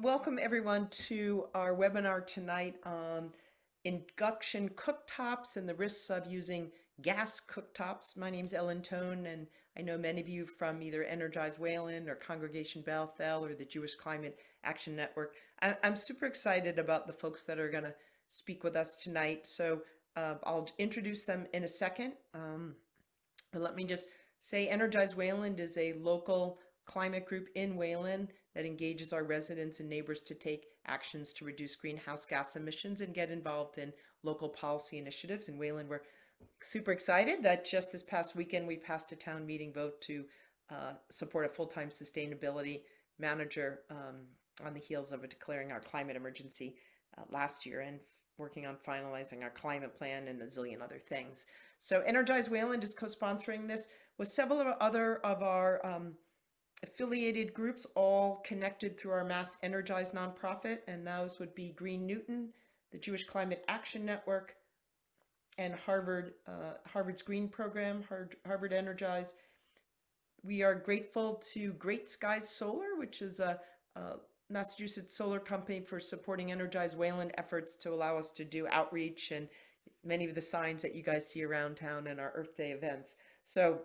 Welcome everyone to our webinar tonight on induction cooktops and the risks of using gas cooktops. My name is Ellen Tone, and I know many of you from either Energize Wayland or Congregation Bethel or the Jewish Climate Action Network. I'm super excited about the folks that are going to speak with us tonight. So I'll introduce them in a second. But let me just say Energize Wayland is a local climate group in Wayland that engages our residents and neighbors to take actions to reduce greenhouse gas emissions and get involved in local policy initiatives. In Wayland, we're super excited that just this past weekend we passed a town meeting vote to support a full-time sustainability manager on the heels of declaring our climate emergency last year and working on finalizing our climate plan and a zillion other things. So Energize Wayland is co-sponsoring this with several other of our affiliated groups, all connected through our Mass Energize nonprofit, and those would be Green Newton, the Jewish Climate Action Network, and Harvard's Green Program, Harvard Energize. We are grateful to Great Skies Solar, which is a Massachusetts solar company, for supporting Energize Wayland efforts to allow us to do outreach and many of the signs that you guys see around town and our Earth Day events. So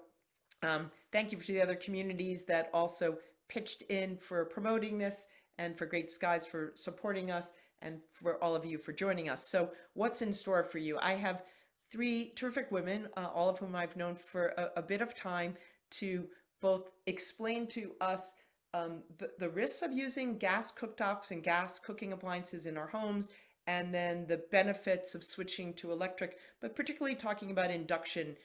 thank you to the other communities that also pitched in for promoting this, and for Great Skies for supporting us, and for all of you for joining us. So what's in store for you? I have three terrific women, all of whom I've known for a bit of time, to both explain to us the risks of using gas cooktops and gas cooking appliances in our homes, and then the benefits of switching to electric, but particularly talking about induction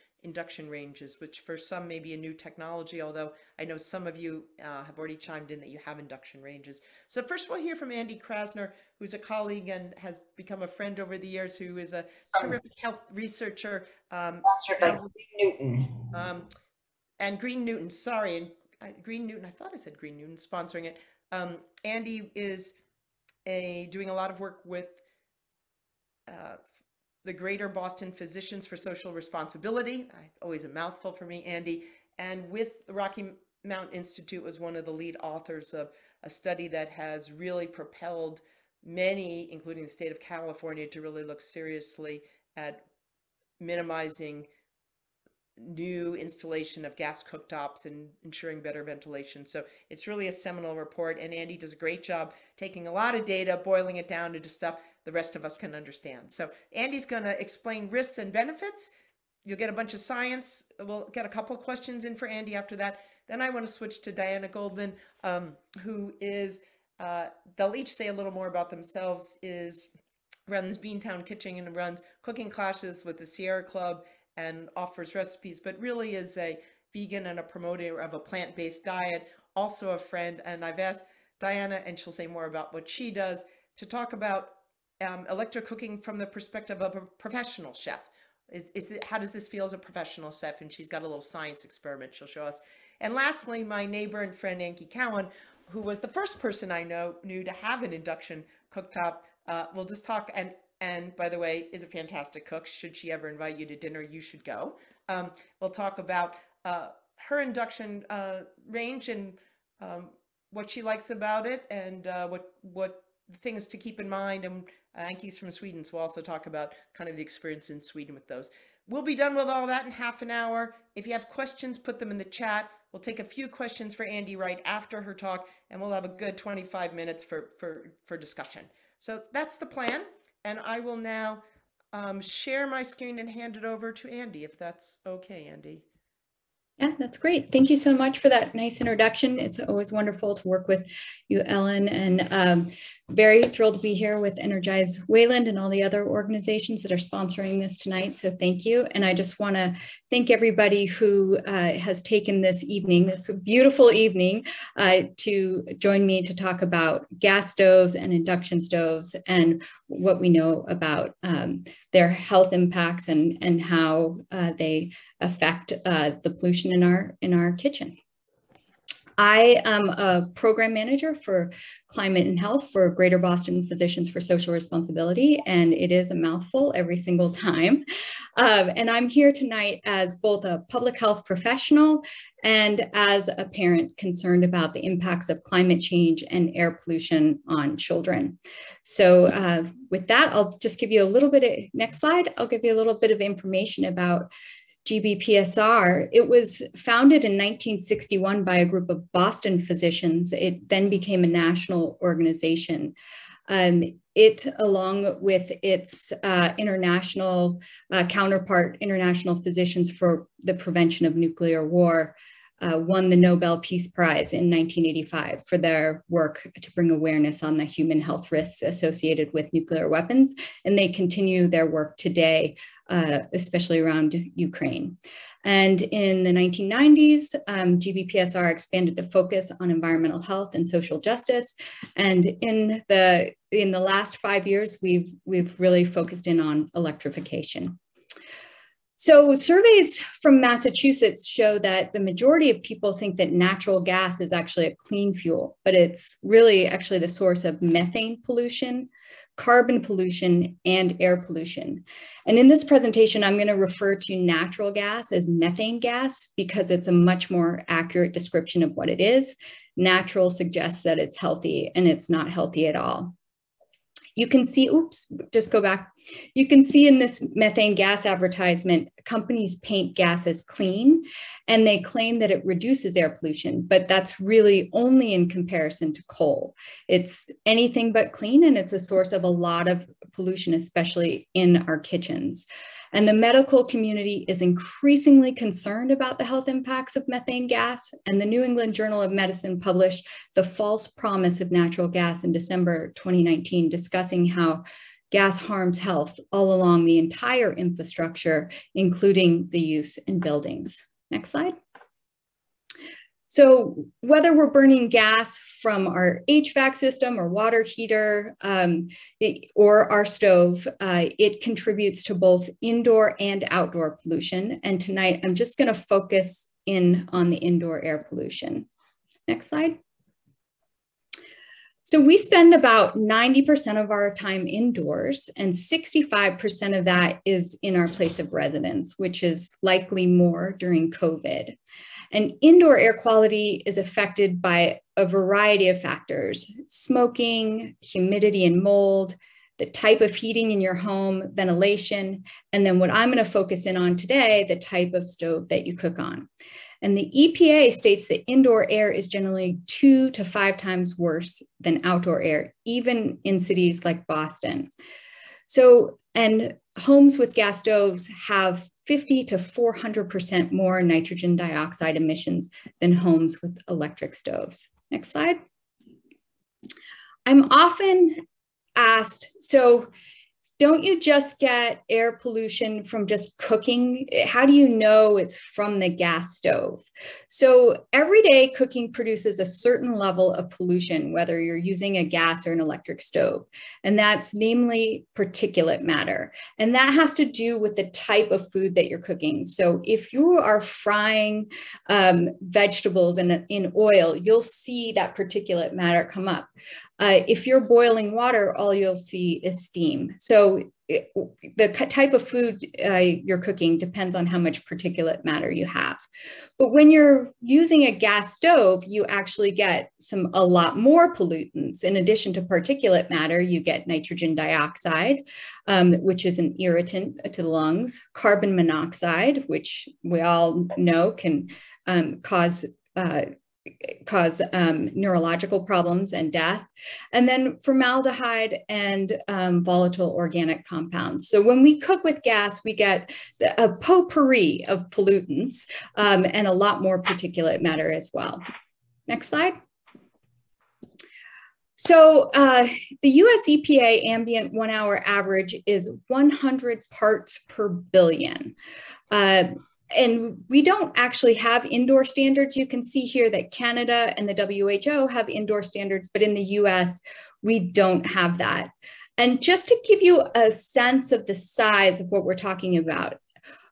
ranges, which for some may be a new technology, although I know some of you have already chimed in that you have induction ranges. So first we'll hear from Andy Krasner, who's a colleague and has become a friend over the years, who is a terrific health researcher. Sponsored by Green Newton. And Green Newton, sorry, Green Newton, I thought I said Green Newton, sponsoring it. Andy is doing a lot of work with the Greater Boston Physicians for Social Responsibility. Always a mouthful for me, Andy. And with the Rocky Mountain Institute was one of the lead authors of a study that has really propelled many, including the state of California, to really look seriously at minimizing new installation of gas cooktops and ensuring better ventilation. So it's really a seminal report, and Andy does a great job taking a lot of data, boiling it down into stuff the rest of us can understand. So Andy's going to explain risks and benefits. You'll get a bunch of science. We'll get a couple of questions in for Andy after that. Then I want to switch to Diana Goldman, who is, they'll each say a little more about themselves, runs Beantown Kitchen and runs cooking classes with the Sierra Club and offers recipes, but really is a vegan and a promoter of a plant-based diet, also a friend. And I've asked Diana, and she'll say more about what she does, to talk about electric cooking from the perspective of a professional chef. How does this feel as a professional chef? And she's got a little science experiment she'll show us. And lastly, my neighbor and friend Anki Cowan, who was the first person I knew to have an induction cooktop, will just talk, and by the way, is a fantastic cook. Should she ever invite you to dinner, you should go. We'll talk about her induction range and what she likes about it, and what things to keep in mind. And Anki's from Sweden, so we'll also talk about kind of the experience in Sweden with those. We'll be done with all that in half an hour. If you have questions, put them in the chat. We'll take a few questions for Andy right after her talk, and we'll have a good 25 minutes for discussion. So that's the plan. And I will now share my screen and hand it over to Andy, if that's okay, Andy. Yeah, that's great. Thank you so much for that nice introduction. It's always wonderful to work with you, Ellen, and very thrilled to be here with Energize Wayland and all the other organizations that are sponsoring this tonight. So thank you. And I just want to thank everybody who has taken this evening, this beautiful evening, to join me to talk about gas stoves and induction stoves and what we know about their health impacts and how they affect the pollution in our kitchen. I am a program manager for climate and health for Greater Boston Physicians for Social Responsibility, and it is a mouthful every single time. And I'm here tonight as both a public health professional and as a parent concerned about the impacts of climate change and air pollution on children. So with that, I'll just give you a little bit of, next slide, I'll give you a little bit of information about GBPSR. It was founded in 1961 by a group of Boston physicians. It then became a national organization. It, along with its international counterpart, International Physicians for the Prevention of Nuclear War, won the Nobel Peace Prize in 1985 for their work to bring awareness on the human health risks associated with nuclear weapons. And they continue their work today, especially around Ukraine. And in the 1990s, GBPSR expanded to focus on environmental health and social justice. And in the last 5 years, we've really focused in on electrification. So surveys from Massachusetts show that the majority of people think that natural gas is actually a clean fuel, but it's really actually the source of methane pollution, carbon pollution, and air pollution. And in this presentation, I'm going to refer to natural gas as methane gas because it's a much more accurate description of what it is. Natural suggests that it's healthy, and it's not healthy at all. You can see, oops, just go back. You can see in this methane gas advertisement, companies paint gas as clean, and they claim that it reduces air pollution, but that's really only in comparison to coal. It's anything but clean, and it's a source of a lot of pollution, especially in our kitchens. And the medical community is increasingly concerned about the health impacts of methane gas. And the New England Journal of Medicine published The False Promise of Natural Gas in December 2019, discussing how gas harms health all along the entire infrastructure, including the use in buildings. Next slide. So whether we're burning gas from our HVAC system or water heater or our stove, it contributes to both indoor and outdoor pollution. And tonight, I'm just going to focus in on the indoor air pollution. Next slide. So we spend about 90% of our time indoors, and 65% of that is in our place of residence, which is likely more during COVID. And indoor air quality is affected by a variety of factors: smoking, humidity and mold, the type of heating in your home, ventilation, and then what I'm going to focus in on today, the type of stove that you cook on. And the EPA states that indoor air is generally 2 to 5 times worse than outdoor air, even in cities like Boston. So, and homes with gas stoves have 50 to 400% more nitrogen dioxide emissions than homes with electric stoves. Next slide. I'm often asked, so don't you just get air pollution from just cooking? How do you know it's from the gas stove? So everyday cooking produces a certain level of pollution, whether you're using a gas or an electric stove, and that's namely particulate matter. And that has to do with the type of food that you're cooking. So if you are frying vegetables in oil, you'll see that particulate matter come up. If you're boiling water, all you'll see is steam. So the type of food you're cooking depends on how much particulate matter you have. But when you're using a gas stove, you actually get a lot more pollutants. In addition to particulate matter, you get nitrogen dioxide, which is an irritant to the lungs, carbon monoxide, which we all know can cause neurological problems and death, and then formaldehyde and volatile organic compounds. So when we cook with gas, we get a potpourri of pollutants and a lot more particulate matter as well. Next slide. So the US EPA ambient 1 hour average is 100 parts per billion. And we don't actually have indoor standards. You can see here that Canada and the WHO have indoor standards, but in the US, we don't have that. And just to give you a sense of the size of what we're talking about,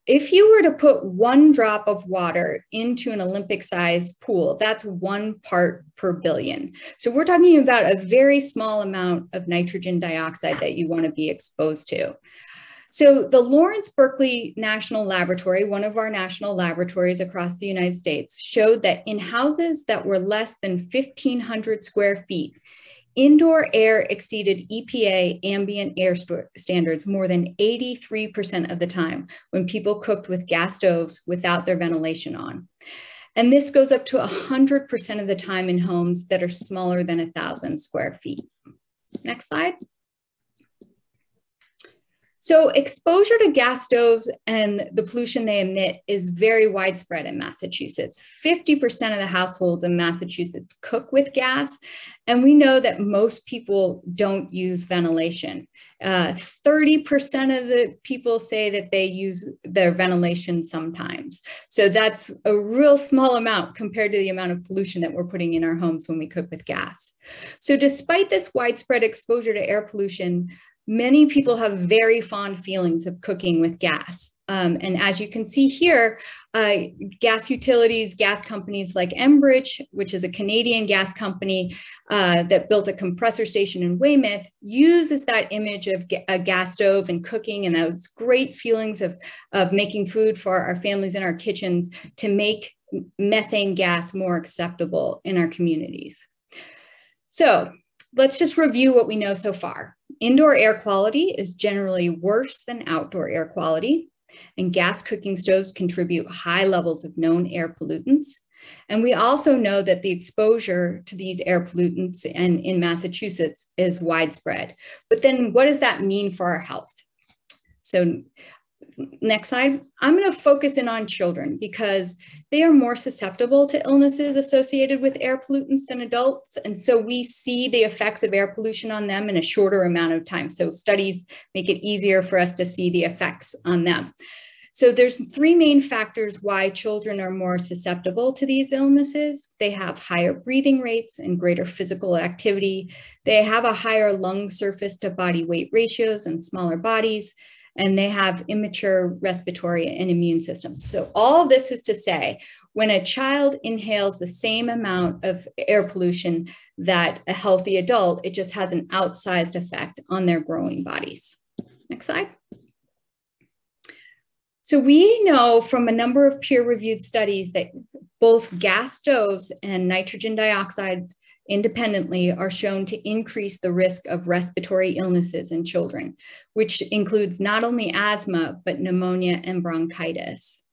If you were to put 1 drop of water into an Olympic-sized pool, that's 1 part per billion. So we're talking about a very small amount of nitrogen dioxide that you want to be exposed to. So the Lawrence Berkeley National Laboratory, one of our national laboratories across the United States, showed that in houses that were less than 1,500 square feet, indoor air exceeded EPA ambient air standards more than 83% of the time when people cooked with gas stoves without their ventilation on. And this goes up to 100% of the time in homes that are smaller than 1,000 square feet. Next slide. So exposure to gas stoves and the pollution they emit is very widespread in Massachusetts. 50% of the households in Massachusetts cook with gas, and we know that most people don't use ventilation. 30% of the people say that they use their ventilation sometimes. So that's a real small amount compared to the amount of pollution that we're putting in our homes when we cook with gas. So despite this widespread exposure to air pollution, many people have very fond feelings of cooking with gas. And as you can see here, gas utilities, gas companies like Enbridge, which is a Canadian gas company that built a compressor station in Weymouth, uses that image of a gas stove and cooking and those great feelings of making food for our families in our kitchens to make methane gas more acceptable in our communities. So let's just review what we know so far. Indoor air quality is generally worse than outdoor air quality, and gas cooking stoves contribute high levels of known air pollutants. And we also know that the exposure to these air pollutants in Massachusetts is widespread. But then what does that mean for our health? So next slide. I'm going to focus in on children because they are more susceptible to illnesses associated with air pollutants than adults. And so we see the effects of air pollution on them in a shorter amount of time. So studies make it easier for us to see the effects on them. So there's 3 main factors why children are more susceptible to these illnesses. They have higher breathing rates and greater physical activity. They have a higher lung surface to body weight ratios and smaller bodies. And they have immature respiratory and immune systems. So all of this is to say, when a child inhales the same amount of air pollution that a healthy adult, it just has an outsized effect on their growing bodies. Next slide. So we know from a number of peer-reviewed studies that both gas stoves and nitrogen dioxide independently are shown to increase the risk of respiratory illnesses in children, which includes not only asthma, but pneumonia and bronchitis.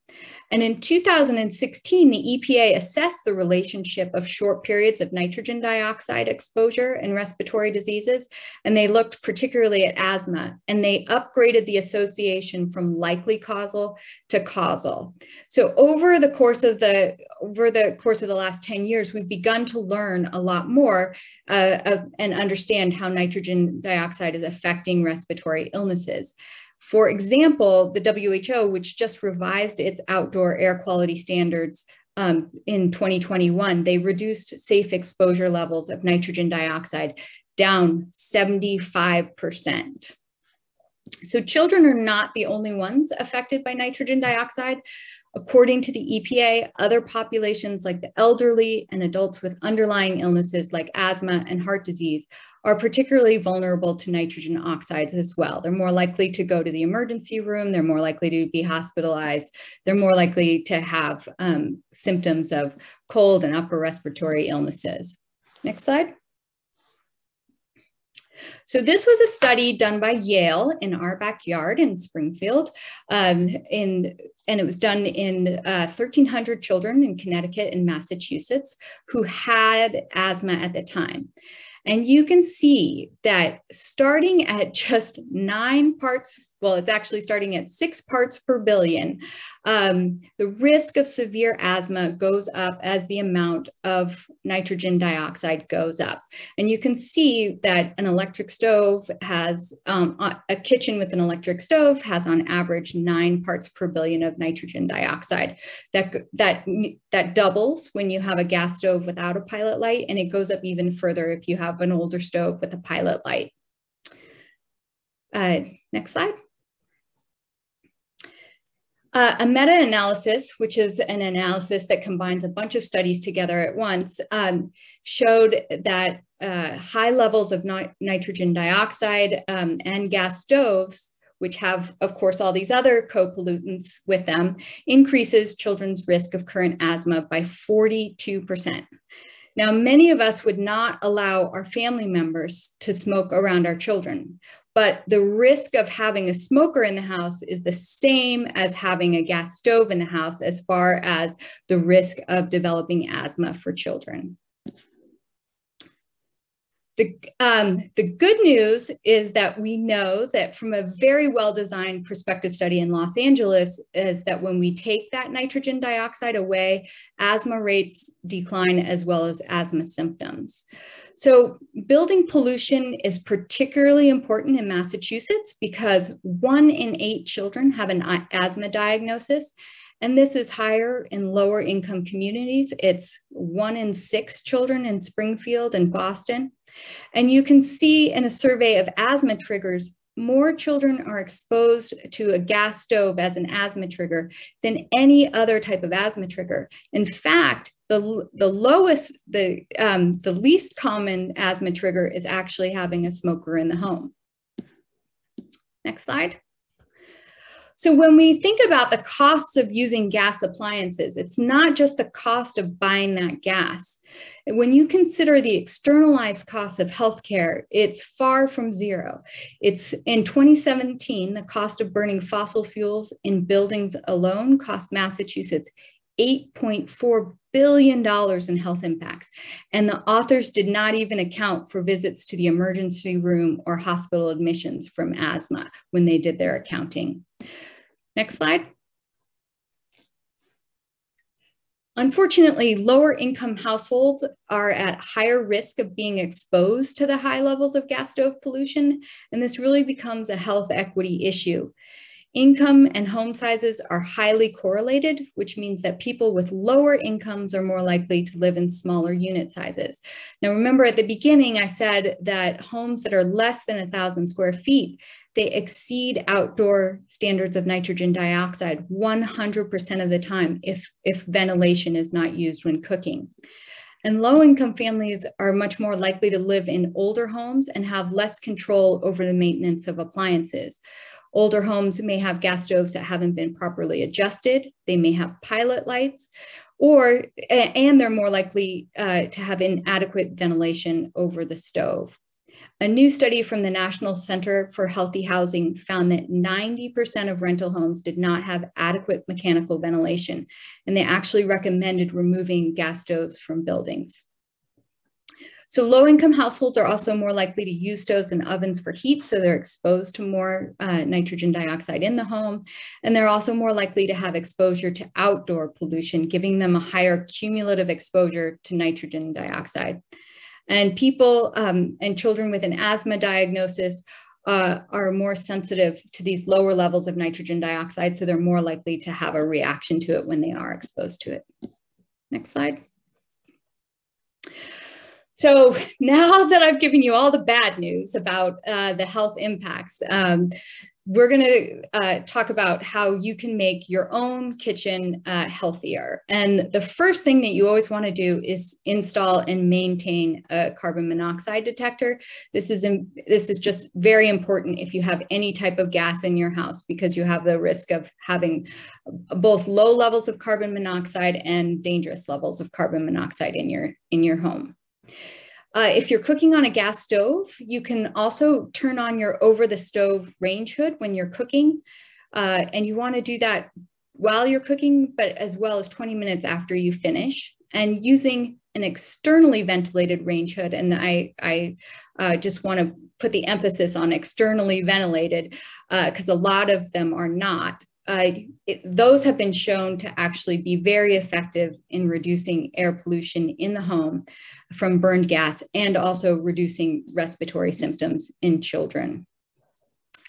And in 2016, the EPA assessed the relationship of short periods of nitrogen dioxide exposure and respiratory diseases, and they looked particularly at asthma, and they upgraded the association from likely causal to causal. So over the course of the last 10 years, we've begun to learn a lot more and understand how nitrogen dioxide is affecting respiratory illnesses. For example, the WHO, which just revised its outdoor air quality standards in 2021, they reduced safe exposure levels of nitrogen dioxide down 75%. So children are not the only ones affected by nitrogen dioxide. According to the EPA, other populations like the elderly and adults with underlying illnesses like asthma and heart disease are particularly vulnerable to nitrogen oxides as well. They're more likely to go to the emergency room. They're more likely to be hospitalized. They're more likely to have symptoms of cold and upper respiratory illnesses. Next slide. So this was a study done by Yale in our backyard in Springfield, and it was done in 1,300 children in Connecticut and Massachusetts who had asthma at the time. And you can see that starting at just 9 parts, well, it's actually starting at 6 parts per billion, the risk of severe asthma goes up as the amount of nitrogen dioxide goes up. And you can see that an electric stove has, a kitchen with an electric stove has on average 9 parts per billion of nitrogen dioxide. That doubles when you have a gas stove without a pilot light, and it goes up even further if you have an older stove with a pilot light. Next slide. A meta-analysis, which is an analysis that combines a bunch of studies together at once, showed that high levels of nitrogen dioxide and gas stoves, which have, of course, all these other co-pollutants with them, increases children's risk of current asthma by 42%. Now, many of us would not allow our family members to smoke around our children, but the risk of having a smoker in the house is the same as having a gas stove in the house as far as the risk of developing asthma for children. The good news is that we know that from a very well-designed prospective study in Los Angeles is that when we take that nitrogen dioxide away, asthma rates decline as well as asthma symptoms. So building pollution is particularly important in Massachusetts because 1 in 8 children have an asthma diagnosis. And this is higher in lower income communities. It's 1 in 6 children in Springfield and Boston. And you can see in a survey of asthma triggers, more children are exposed to a gas stove as an asthma trigger than any other type of asthma trigger. In fact, the least common asthma trigger is actually having a smoker in the home. Next slide. So when we think about the costs of using gas appliances, it's not just the cost of buying that gas. When you consider the externalized costs of healthcare, it's far from zero. It's in 2017, the cost of burning fossil fuels in buildings alone cost Massachusetts $8.4 billion in health impacts. And the authors did not even account for visits to the emergency room or hospital admissions from asthma when they did their accounting. Next slide. Unfortunately, lower income households are at higher risk of being exposed to the high levels of gas stove pollution, and this really becomes a health equity issue. Income and home sizes are highly correlated, which means that people with lower incomes are more likely to live in smaller unit sizes. Now, remember at the beginning, I said that homes that are less than 1,000 square feet, they exceed outdoor standards of nitrogen dioxide 100% of the time if ventilation is not used when cooking. And low-income families are much more likely to live in older homes and have less control over the maintenance of appliances. Older homes may have gas stoves that haven't been properly adjusted. They may have pilot lights, and they're more likely to have inadequate ventilation over the stove. A new study from the National Center for Healthy Housing found that 90% of rental homes did not have adequate mechanical ventilation, and they actually recommended removing gas stoves from buildings. So low-income households are also more likely to use stoves and ovens for heat, so they're exposed to more nitrogen dioxide in the home, and they're also more likely to have exposure to outdoor pollution, giving them a higher cumulative exposure to nitrogen dioxide. And people and children with an asthma diagnosis are more sensitive to these lower levels of nitrogen dioxide, so they're more likely to have a reaction to it when they are exposed to it. Next slide. So now that I've given you all the bad news about the health impacts, we're going to talk about how you can make your own kitchen healthier. And the first thing that you always want to do is install and maintain a carbon monoxide detector. This is just very important if you have any type of gas in your house, because you have the risk of having both low levels of carbon monoxide and dangerous levels of carbon monoxide in your home. If you're cooking on a gas stove, you can also turn on your over the stove range hood when you're cooking. And you want to do that while you're cooking, but as well as 20 minutes after you finish. And using an externally ventilated range hood, and I just want to put the emphasis on externally ventilated because a lot of them are not. Those have been shown to actually be very effective in reducing air pollution in the home from burned gas and also reducing respiratory symptoms in children.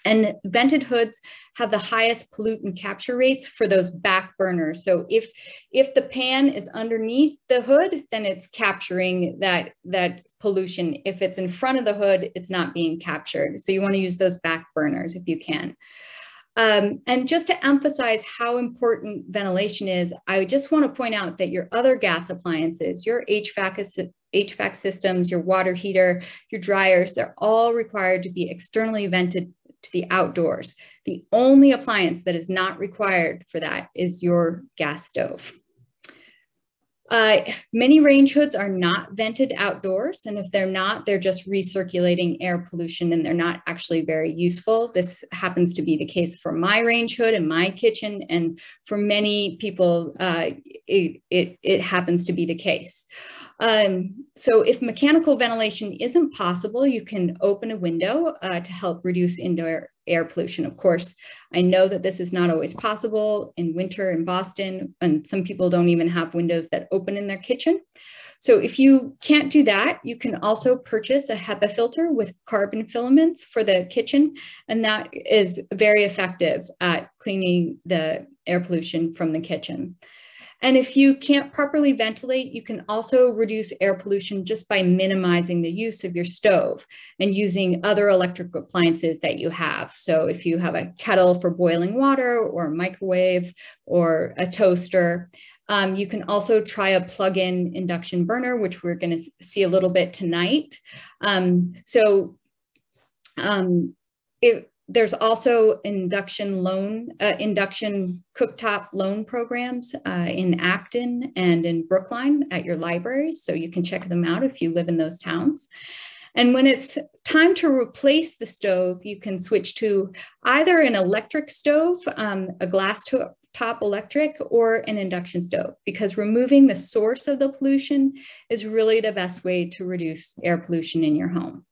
And vented hoods have the highest pollutant capture rates for those back burners. So if the pan is underneath the hood, then it's capturing that pollution. If it's in front of the hood, it's not being captured. So you want to use those back burners if you can. And just to emphasize how important ventilation is, I just want to point out that your other gas appliances, your HVAC systems, your water heater, your dryers, they're all required to be externally vented to the outdoors. The only appliance that is not required for that is your gas stove. Many range hoods are not vented outdoors, and if they're not, they're just recirculating air pollution and they're not actually very useful. This happens to be the case for my range hood in my kitchen, and for many people, it happens to be the case. So if mechanical ventilation isn't possible, you can open a window to help reduce indoor air pollution. Of course, I know that this is not always possible in winter in Boston, and some people don't even have windows that open in their kitchen. So if you can't do that, you can also purchase a HEPA filter with carbon filaments for the kitchen, and that is very effective at cleaning the air pollution from the kitchen. And if you can't properly ventilate, you can also reduce air pollution just by minimizing the use of your stove and using other electric appliances that you have. So if you have a kettle for boiling water or a microwave or a toaster, you can also try a plug-in induction burner, which we're going to see a little bit tonight. There's also induction cooktop loan programs in Acton and in Brookline at your libraries. So you can check them out if you live in those towns. And when it's time to replace the stove, you can switch to either an electric stove, a glass top electric, or an induction stove, because removing the source of the pollution is really the best way to reduce air pollution in your home.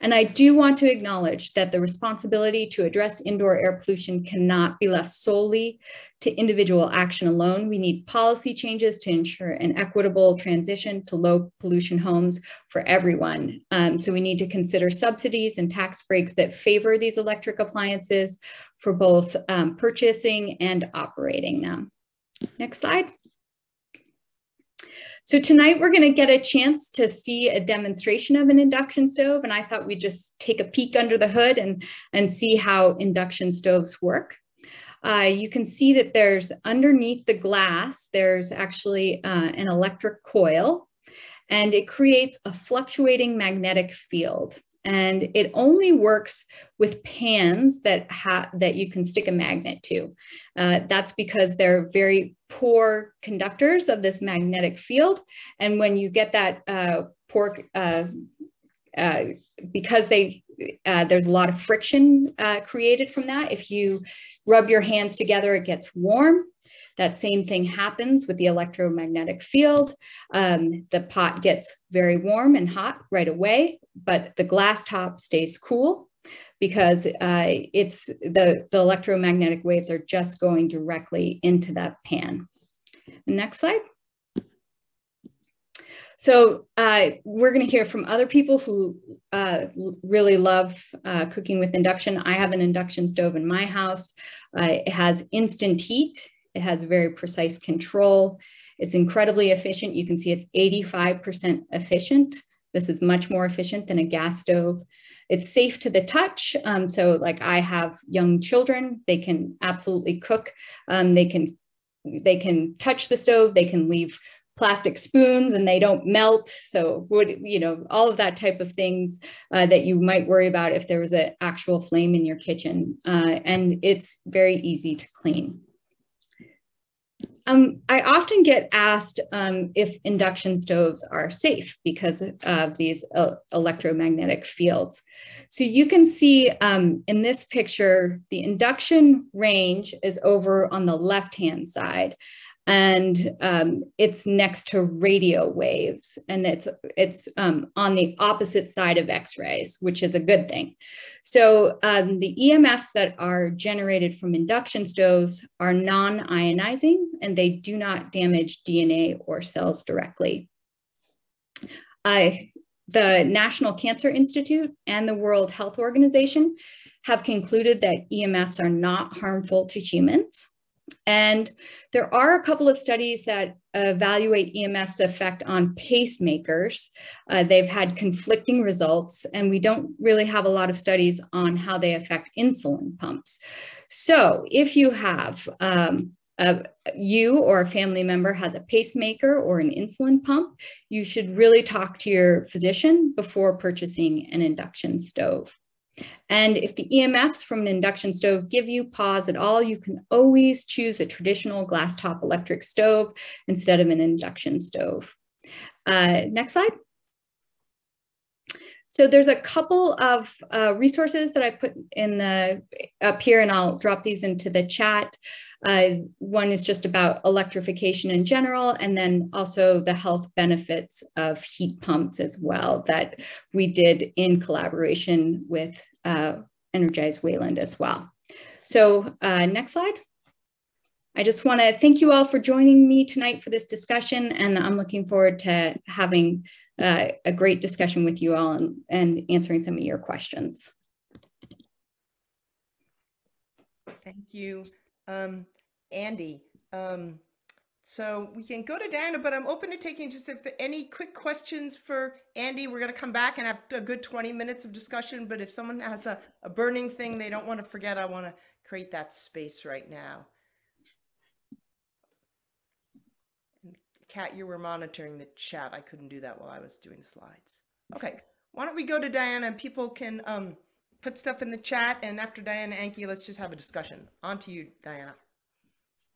And I do want to acknowledge that the responsibility to address indoor air pollution cannot be left solely to individual action alone. We need policy changes to ensure an equitable transition to low pollution homes for everyone. So we need to consider subsidies and tax breaks that favor these electric appliances for both purchasing and operating them. Next slide. So tonight we're going to get a chance to see a demonstration of an induction stove, and I thought we'd just take a peek under the hood and see how induction stoves work. You can see that there's underneath the glass, there's actually an electric coil, and it creates a fluctuating magnetic field. And it only works with pans that you can stick a magnet to. That's because they're very poor conductors of this magnetic field. And when you get that because there's a lot of friction created from that, if you rub your hands together, it gets warm. That same thing happens with the electromagnetic field. The pot gets very warm and hot right away, but the glass top stays cool because the electromagnetic waves are just going directly into that pan. Next slide. So we're going to hear from other people who really love cooking with induction. I have an induction stove in my house. It has instant heat. It has very precise control. It's incredibly efficient. You can see it's 85% efficient. This is much more efficient than a gas stove. It's safe to the touch. So like I have young children, they can absolutely cook. They can touch the stove. They can leave plastic spoons and they don't melt. So all of that type of things that you might worry about if there was an actual flame in your kitchen. And it's very easy to clean. I often get asked if induction stoves are safe because of these electromagnetic fields. So you can see in this picture, the induction range is over on the left-hand side, and it's next to radio waves, and it's on the opposite side of X-rays, which is a good thing. So the EMFs that are generated from induction stoves are non-ionizing, and they do not damage DNA or cells directly. The National Cancer Institute and the World Health Organization have concluded that EMFs are not harmful to humans. And there are a couple of studies that evaluate EMF's effect on pacemakers. They've had conflicting results, and we don't really have a lot of studies on how they affect insulin pumps. So if you have you or a family member has a pacemaker or an insulin pump, you should really talk to your physician before purchasing an induction stove. And if the EMFs from an induction stove give you pause at all, you can always choose a traditional glass top electric stove instead of an induction stove. Next slide. So there's a couple of resources that I put in up here, and I'll drop these into the chat. One is just about electrification in general, and then also the health benefits of heat pumps as well that we did in collaboration with Energize Wayland as well. So next slide. I just want to thank you all for joining me tonight for this discussion, and I'm looking forward to having a great discussion with you all and answering some of your questions. Thank you, Andy. So we can go to Diana, but I'm open to taking just if there are any quick questions for Andy. We're going to come back and have a good 20 minutes of discussion. But if someone has a burning thing they don't want to forget, I want to create that space right now. Kat, you were monitoring the chat. I couldn't do that while I was doing the slides. Okay, why don't we go to Diana and people can put stuff in the chat. And after Diana, Anki, let's just have a discussion. On to you, Diana.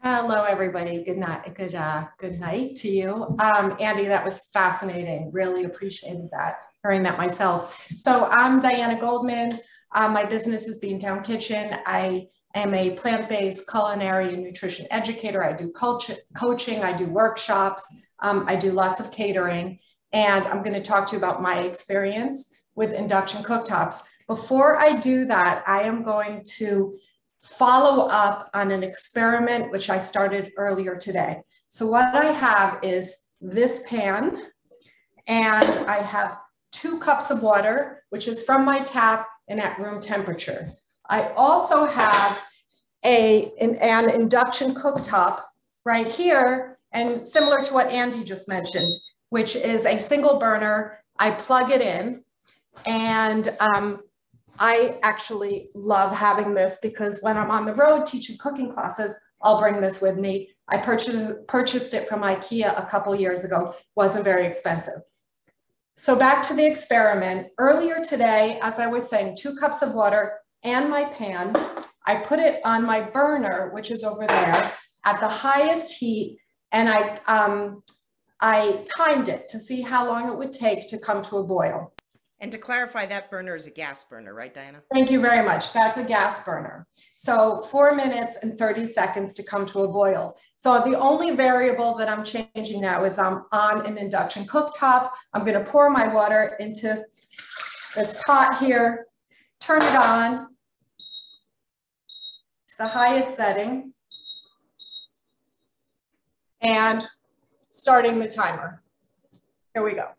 Hello, everybody. Good night. Good night to you. Andy, that was fascinating. Really appreciated that, hearing that myself. So I'm Diana Goldman. My business is Beantown Kitchen. I am a plant-based culinary and nutrition educator. I do coaching, I do workshops, I do lots of catering, and I'm going to talk to you about my experience with induction cooktops. Before I do that, I am going to follow up on an experiment which I started earlier today. So what I have is this pan, and I have 2 cups of water, which is from my tap and at room temperature. I also have an induction cooktop right here, and similar to what Andy just mentioned, which is a single burner. I plug it in, and I actually love having this because when I'm on the road teaching cooking classes, I'll bring this with me. I purchased it from IKEA a couple years ago. Wasn't very expensive. So back to the experiment. Earlier today, as I was saying, 2 cups of water and my pan. I put it on my burner, which is over there, at the highest heat, and I timed it to see how long it would take to come to a boil. And to clarify, that burner is a gas burner, right, Diana? Thank you very much. That's a gas burner. So 4 minutes and 30 seconds to come to a boil. So the only variable that I'm changing now is I'm on an induction cooktop. I'm going to pour my water into this pot here, turn it on to the highest setting, and starting the timer. Here we go.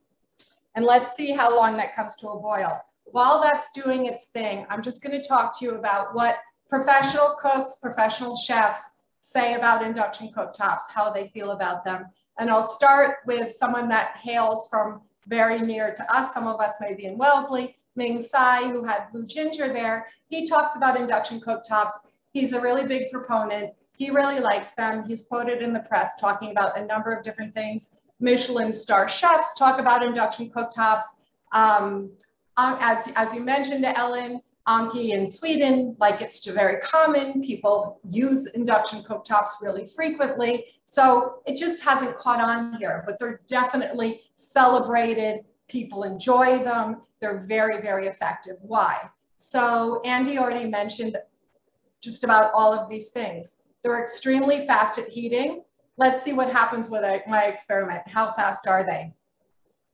And let's see how long that comes to a boil. While that's doing its thing, I'm just going to talk to you about what professional cooks, professional chefs say about induction cooktops, how they feel about them. And I'll start with someone that hails from very near to us. Some of us may be in Wellesley. Ming Tsai, who had Blue Ginger there, he talks about induction cooktops. He's a really big proponent. He really likes them. He's quoted in the press talking about a number of different things. Michelin star chefs talk about induction cooktops. As you mentioned, Ellen, Anki in Sweden, like it's very common. People use induction cooktops really frequently. So it just hasn't caught on here, but they're definitely celebrated. People enjoy them. They're very, very effective. Why? So Andy already mentioned just about all of these things. They're extremely fast at heating. Let's see what happens with my experiment. How fast are they?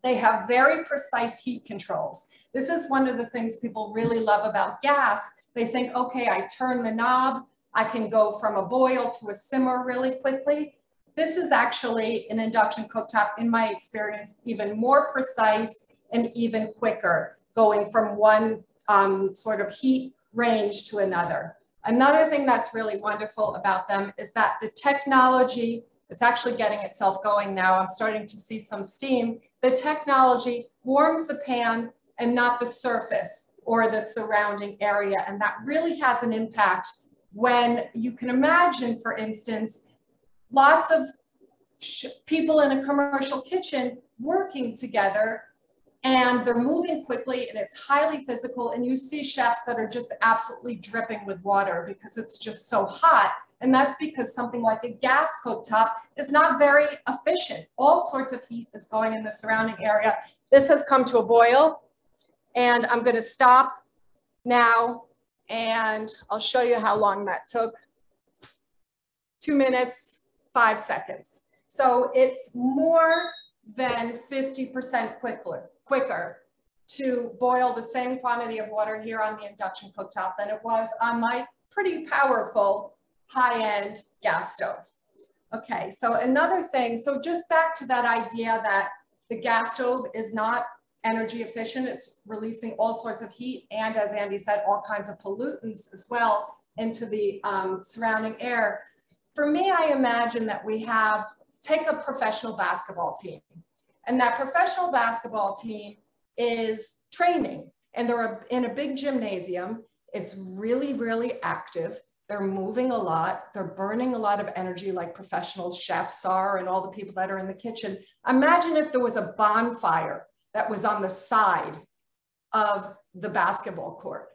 They have very precise heat controls. This is one of the things people really love about gas. They think, okay, I turn the knob, I can go from a boil to a simmer really quickly. This is actually an induction cooktop, in my experience, even more precise and even quicker, going from one sort of heat range to another. Another thing that's really wonderful about them is that the technology It's actually getting itself going now. I'm starting to see some steam. The technology warms the pan and not the surface or the surrounding area. And that really has an impact when you can imagine, for instance, lots of people in a commercial kitchen working together, and they're moving quickly and it's highly physical, and you see chefs that are just absolutely dripping with water because it's just so hot. And that's because something like a gas cooktop is not very efficient. All sorts of heat is going in the surrounding area. This has come to a boil, and I'm going to stop now and I'll show you how long that took. 2 minutes, 5 seconds. So it's more than 50% quicker to boil the same quantity of water here on the induction cooktop than it was on my pretty powerful high-end gas stove. Okay, so another thing, so just back to that idea that the gas stove is not energy efficient, it's releasing all sorts of heat and, as Andy said, all kinds of pollutants as well into the surrounding air. For me, I imagine that we have, take a professional basketball team, and that professional basketball team is training, and they're in a big gymnasium. It's really, really active. They're moving a lot. They're burning a lot of energy like professional chefs are and all the people that are in the kitchen. Imagine if there was a bonfire that was on the side of the basketball court,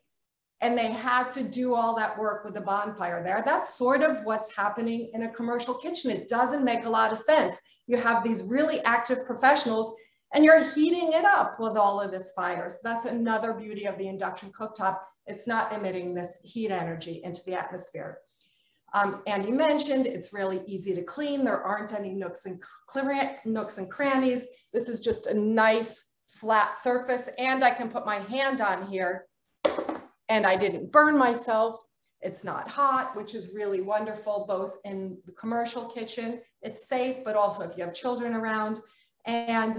and they had to do all that work with the bonfire there. That's sort of what's happening in a commercial kitchen. It doesn't make a lot of sense. You have these really active professionals and you're heating it up with all of this fire. So that's another beauty of the induction cooktop. It's not emitting this heat energy into the atmosphere. Andy mentioned it's really easy to clean. There aren't any nooks and crannies. This is just a nice flat surface, and I can put my hand on here and I didn't burn myself. It's not hot, which is really wonderful, both in the commercial kitchen. It's safe, but also if you have children around. And,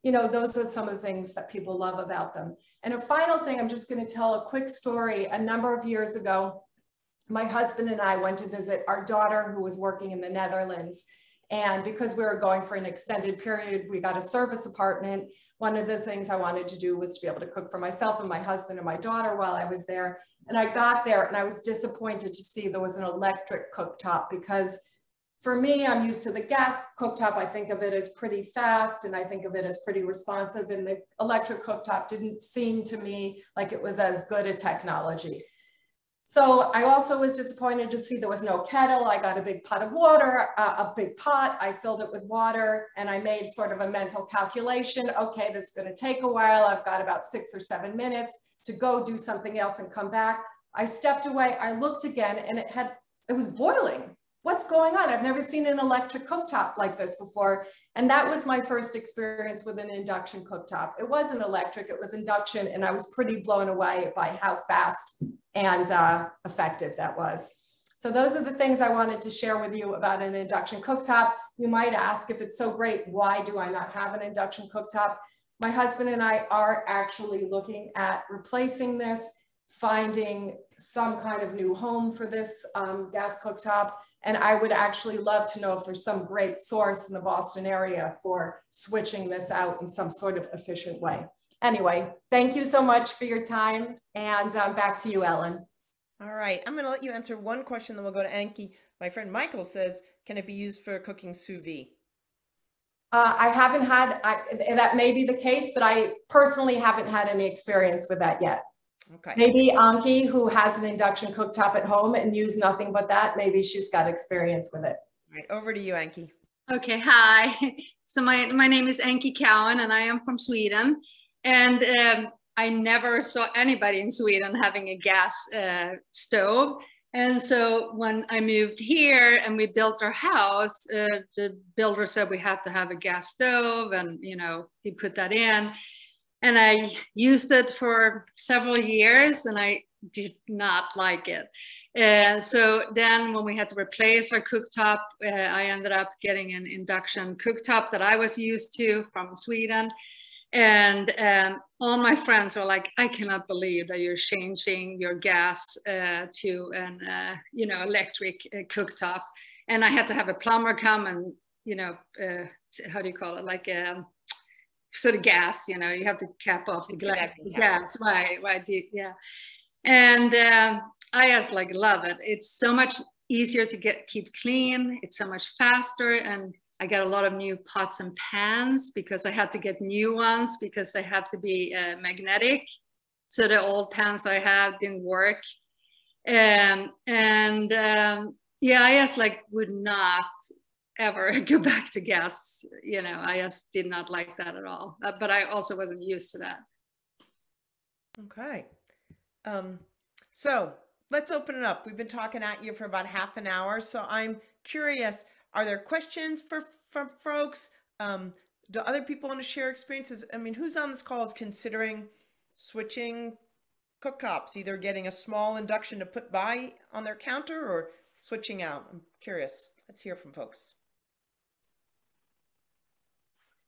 you know, those are some of the things that people love about them. And a final thing, I'm just going to tell a quick story. A number of years ago, my husband and I went to visit our daughter who was working in the Netherlands. And because we were going for an extended period, we got a service apartment. One of the things I wanted to do was to be able to cook for myself and my husband and my daughter while I was there. And I got there and I was disappointed to see there was an electric cooktop, because for me, I'm used to the gas cooktop. I think of it as pretty fast and I think of it as pretty responsive, and the electric cooktop didn't seem to me like it was as good a technology. So I also was disappointed to see there was no kettle. I got a big pot of water, a big pot. I filled it with water and I made sort of a mental calculation. Okay, this is going to take a while. I've got about 6 or 7 minutes to go do something else and come back. I stepped away. I looked again and it was boiling. What's going on? I've never seen an electric cooktop like this before. And that was my first experience with an induction cooktop. It wasn't electric, it was induction, and I was pretty blown away by how fast and effective that was. So those are the things I wanted to share with you about an induction cooktop. You might ask, if it's so great, why do I not have an induction cooktop? My husband and I are actually looking at replacing this, finding some kind of new home for this gas cooktop. And I would actually love to know if there's some great source in the Boston area for switching this out in some sort of efficient way. Anyway, thank you so much for your time, and back to you, Ellen. All right, I'm going to let you answer one question, then we'll go to Anki. My friend Michael says, can it be used for cooking sous vide? I haven't had, that may be the case, but I personally haven't had any experience with that yet. Okay. Maybe Anki, who has an induction cooktop at home and used nothing but that, maybe she's got experience with it. All right, over to you, Anki. Okay, hi. So my name is Anki Cowan, and I am from Sweden. And I never saw anybody in Sweden having a gas stove. And so when I moved here and we built our house, the builder said we have to have a gas stove, and you know, he put that in. And I used it for several years and I did not like it. So then when we had to replace our cooktop, I ended up getting an induction cooktop that I was used to from Sweden. And all my friends were like, I cannot believe that you're changing your gas to an you know, electric cooktop. and I had to have a plumber come and, you know, how do you call it? Like sort of gas, you know, you have to cap off the gas, right, yeah. And I just like love it. It's so much easier to keep clean. It's so much faster, and I got a lot of new pots and pans because I had to get new ones because they have to be magnetic. So the old pans that I have didn't work. Yeah, I just like would not ever go back to gas. You know, I just did not like that at all. But I also wasn't used to that. Okay. So let's open it up. We've been talking at you for about half an hour. So I'm curious, are there questions from folks? Do other people want to share experiences? I mean, who's on this call is considering switching cooktops, either getting a small induction to put by on their counter or switching out? I'm curious. Let's hear from folks.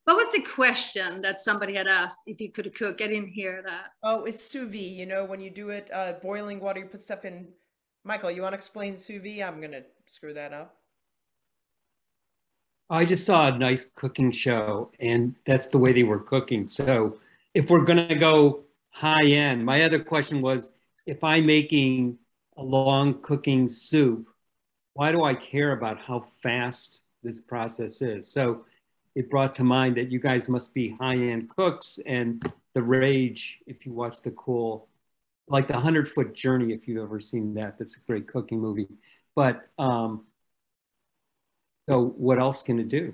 What was the question that somebody had asked if you could cook? I didn't hear that. Oh, it's sous vide. You know, when you do it, boiling water, you put stuff in. Michael, you want to explain sous vide? I'm going to screw that up. I just saw a nice cooking show, and that's the way they were cooking. So if we're going to go high end, my other question was, if I'm making a long cooking soup, why do I care about how fast this process is? So it brought to mind that you guys must be high-end cooks, and The Rage, if you watch the cool, like the 100-Foot Journey, if you've ever seen that, that's a great cooking movie. But so what else can it do?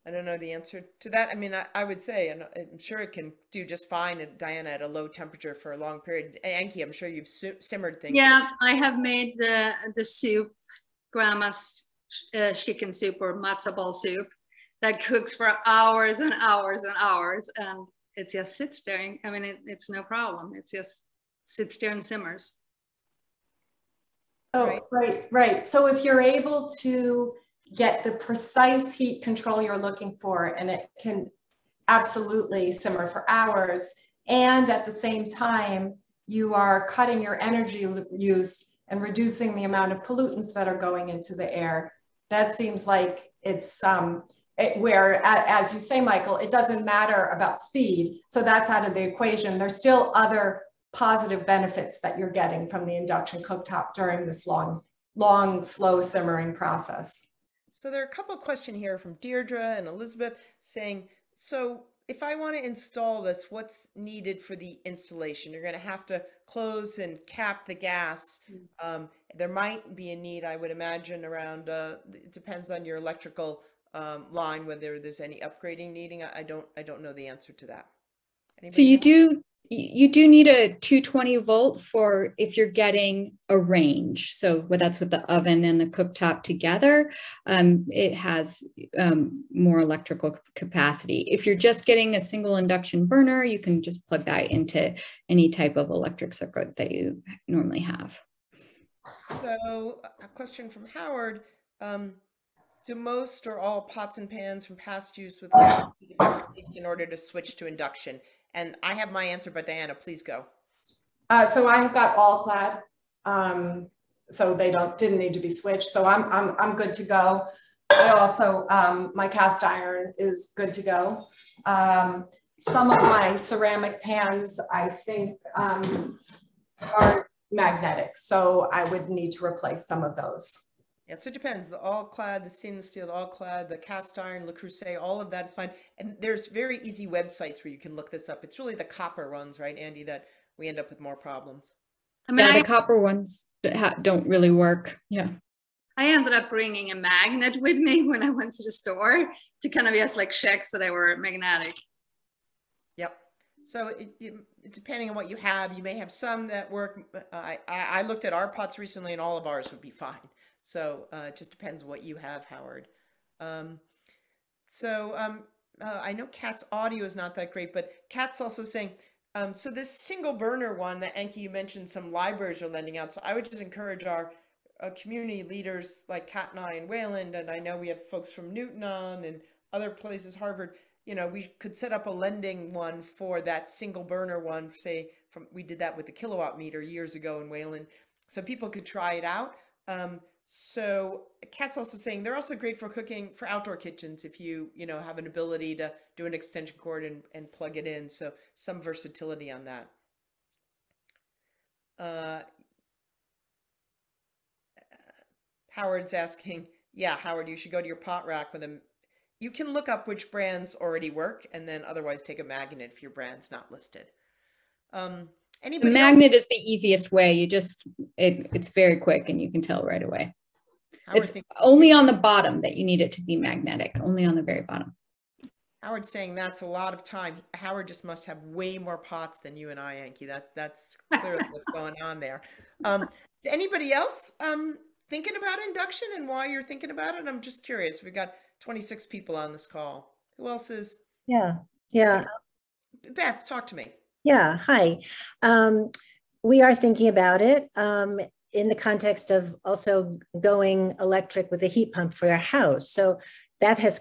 I don't know the answer to that. I mean, I would say, and I'm sure it can do just fine, Diana, at a low temperature for a long period. Anki, I'm sure you've simmered things. Yeah, I have made the soup, grandma's chicken soup or matzo ball soup that cooks for hours and hours and hours, and it just sits there. I mean, it's no problem. It just sits there and simmers. Oh, right. So if you're able to get the precise heat control you're looking for, and it can absolutely simmer for hours, and at the same time, you are cutting your energy use and reducing the amount of pollutants that are going into the air, that seems like it's where, as you say, Michael, it doesn't matter about speed. So that's out of the equation. There's still other positive benefits that you're getting from the induction cooktop during this long, slow simmering process. So there are a couple of questions here from Deirdre and Elizabeth saying, so if I want to install this, what's needed for the installation? You're going to have to close and cap the gas. There might be a need, I would imagine, around, it depends on your electrical line, whether there's any upgrading needing. I don't know the answer to that. Anybody So you know? do need a 220 volt for if you're getting a range. So that's with the oven and the cooktop together. It has more electrical capacity. If you're just getting a single induction burner, you can just plug that into any type of electric circuit that you normally have. So a question from Howard. Do most or all pots and pans from past use with gas need to be replaced in order to switch to induction? And I have my answer, but Diana, please go. So I've got all clad, so they didn't need to be switched. So I'm good to go. I also my cast iron is good to go. Some of my ceramic pans, I think, are magnetic, so I would need to replace some of those. Yeah, so it depends. The all clad, the stainless steel, the all clad, the cast iron, Le Creuset, all of that is fine. And there's very easy websites where you can look this up. It's really the copper ones, right, Andy, that we end up with more problems. I mean, the copper ones don't really work. Yeah. I ended up bringing a magnet with me when I went to the store to kind of just like check so they were magnetic. Yep. So depending on what you have, you may have some that work. I looked at our pots recently, and all of ours would be fine. So it just depends what you have, Howard. I know Kat's audio is not that great, but Kat's also saying, so this single burner one that Anki, you mentioned some libraries are lending out. So I would just encourage our community leaders like Kat and I in Wayland, and I know we have folks from Newton on and other places, Harvard, you know, we could set up a lending one for that single burner one, say we did that with the kilowatt meter years ago in Wayland. so people could try it out. So Kat's also saying they're also great for cooking for outdoor kitchens if you have an ability to do an extension cord and plug it in. So some versatility on that. Howard's asking, yeah, Howard, you should go to your pot rack with them. You can look up which brands already work and then otherwise take a magnet if your brand's not listed. The magnet is the easiest way. You just, it's very quick and you can tell right away. It's only on the bottom that you need it to be magnetic, only on the very bottom. Howard's saying that's a lot of time. Howard just must have way more pots than you and I, Yankee. That's clearly what's going on there. Anybody else thinking about induction and why you're thinking about it? I'm just curious. We've got 26 people on this call. Who else is? Yeah. Beth, talk to me. Yeah, hi. We are thinking about it in the context of also going electric with a heat pump for our house. So that has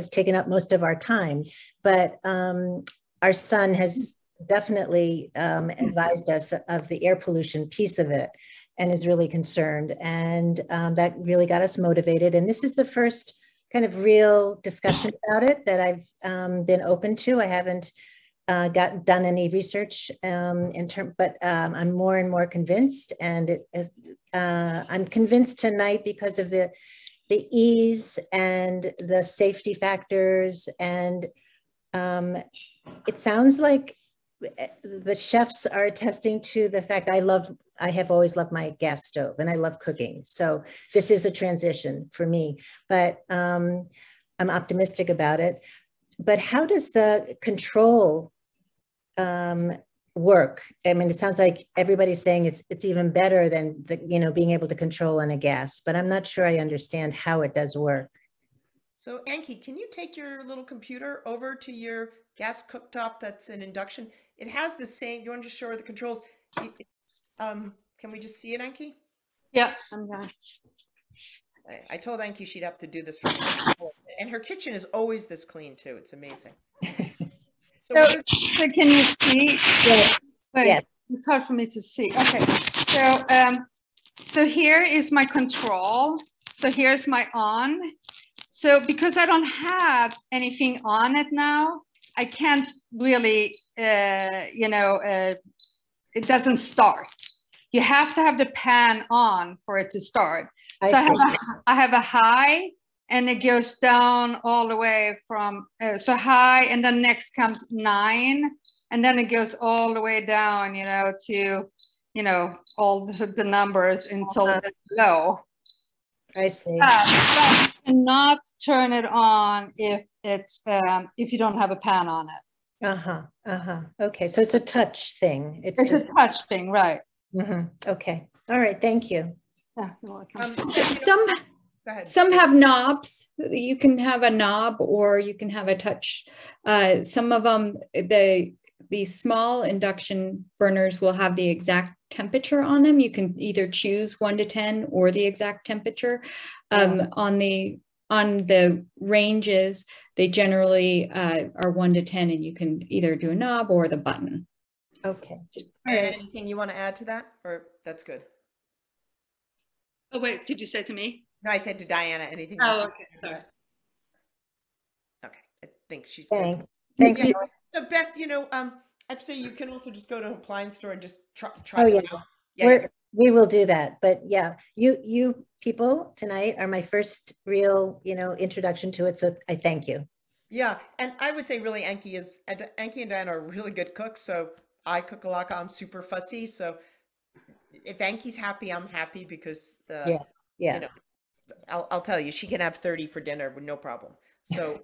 taken up most of our time, but our son has definitely advised us of the air pollution piece of it and is really concerned. And that really got us motivated. And this is the first kind of real discussion about it that I've been open to. I haven't done any research but I'm more and more convinced, and I'm convinced tonight because of the ease and the safety factors, and it sounds like the chefs are attesting to the fact I have always loved my gas stove and I love cooking, so this is a transition for me, but I'm optimistic about it. But how does the control work? I mean, it sounds like everybody's saying it's even better than being able to control on a gas, but I'm not sure I understand how it does work. So Anki, can you take your little computer over to your gas cooktop that's an induction? It has the same, you want to just show her the controls? Can we just see it, Anki? Yeah, I'm done. I told Anki she'd have to do this for me. And her kitchen is always this clean too. It's amazing. So can you see? Yeah. Wait, yes. It's hard for me to see. Okay, so here is my control. So here's my on. So because I don't have anything on it now, I can't really, it doesn't start. You have to have the pan on for it to start. So I have a high, and it goes down all the way from, so high, and then next comes 9, and then it goes all the way down, to, all the numbers until it's low. I see. But you cannot turn it on if it's, if you don't have a pan on it. Okay, so it's a touch thing. It's just a touch thing, right? Okay. All right. Thank you. Yeah, you're welcome. Some have knobs. You can have a knob or you can have a touch. Some of them, the small induction burners will have the exact temperature on them. You can either choose 1 to 10 or the exact temperature. On the ranges, they generally are 1 to 10, and you can either do a knob or the button. Okay. Anything you want to add to that, or that's good? Oh wait, did you say to me? No, I said to Diana. Anything? Oh, okay. Sorry. Okay, I think she's. Thanks. Good. Thanks. Yeah. So Beth, I'd say you can also just go to an appliance store and just try. Yeah. We will do that. But yeah, you people tonight are my first real, introduction to it. So I thank you. Yeah, and I would say really Anki and Diana are really good cooks. So I cook a lot. I'm super fussy. So if Anki's happy, I'm happy because I'll tell you, she can have 30 for dinner with no problem. So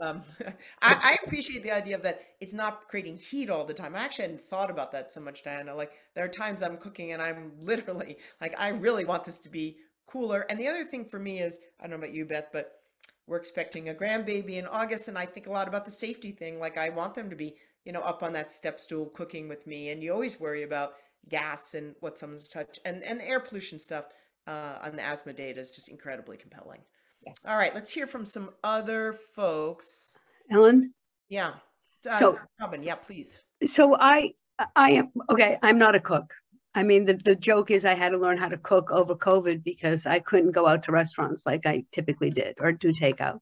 I appreciate the idea of that it's not creating heat all the time. I actually hadn't thought about that so much, Diana. Like there are times I'm cooking and I'm literally like, I really want this to be cooler. And the other thing for me is, I don't know about you, Beth, but we're expecting a grandbaby in August, and I think a lot about the safety thing. Like I want them to be, up on that step stool cooking with me. And you always worry about gas and what someone's touch, and the air pollution stuff on the asthma data is just incredibly compelling. Yeah. All right, let's hear from some other folks. Ellen? Yeah. So, Robin, yeah, please. So I am, okay, I'm not a cook. I mean, the joke is I had to learn how to cook over COVID because I couldn't go out to restaurants like I typically did or do takeout.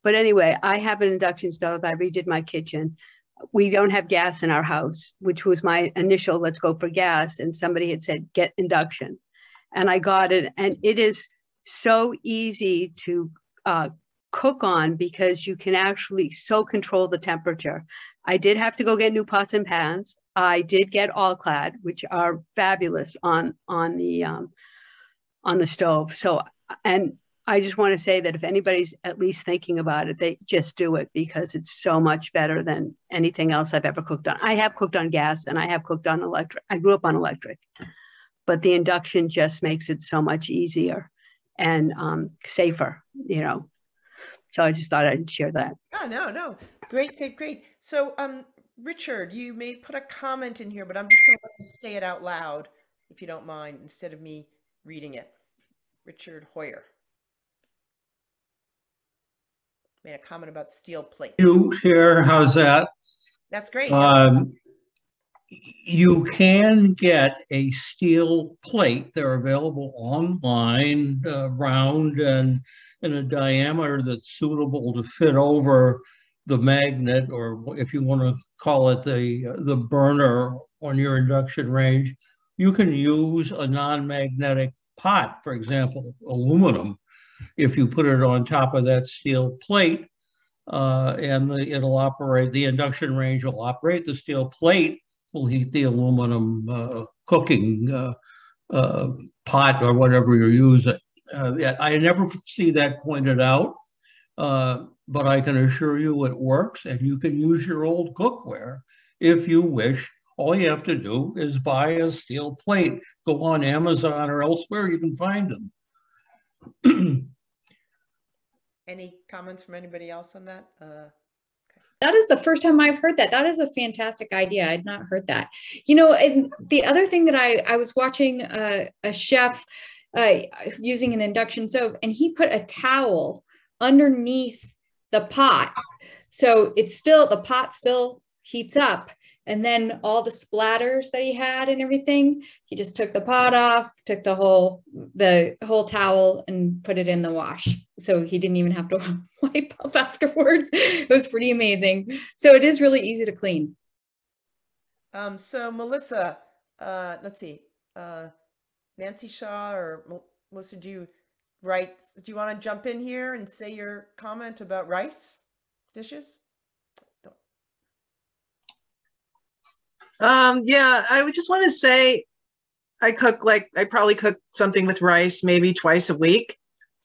But anyway, I have an induction stove. I redid my kitchen. We don't have gas in our house, which was my initial, let's go for gas. And somebody had said, get induction. And I got it. And it is so easy to cook on because you can actually so control the temperature. I did have to go get new pots and pans. I did get all clad, which are fabulous on the stove. So, and I just want to say that if anybody's at least thinking about it, they just do it because it's so much better than anything else I've ever cooked on. I have cooked on gas and I have cooked on electric. I grew up on electric, but the induction just makes it so much easier and safer, you know. So I just thought I'd share that. Oh, no. Great. So, Richard, you may put a comment in here, but I'm just going to let you say it out loud, if you don't mind, instead of me reading it. Richard Hoyer made a comment about steel plates. You here, how's that? That's great. You can get a steel plate. They're available online, round and in a diameter that's suitable to fit over the magnet, or if you want to call it the burner on your induction range. You can use a non-magnetic pot, for example, aluminum, if you put it on top of that steel plate, and it'll operate, the induction range will operate, the steel plate will heat the aluminum cooking pot or whatever you're using. I never see that pointed out, but I can assure you it works, and you can use your old cookware if you wish. All you have to do is buy a steel plate. Go on Amazon or elsewhere, you can find them. Any comments from anybody else on that? Okay. That is the first time I've heard that. That is a fantastic idea. I'd not heard that. You know, and the other thing that I was watching a chef using an induction stove, and he put a towel underneath the pot. So it's still, the pot still heats up. And then all the splatters that he had and everything, he just took the pot off, took the whole towel and put it in the wash. So he didn't even have to wipe up afterwards. It was pretty amazing. So it is really easy to clean. So Melissa, let's see, Nancy Shaw or Melissa, do you want to jump in here and say your comment about rice dishes? Yeah, I would just want to say I probably cook something with rice maybe twice a week.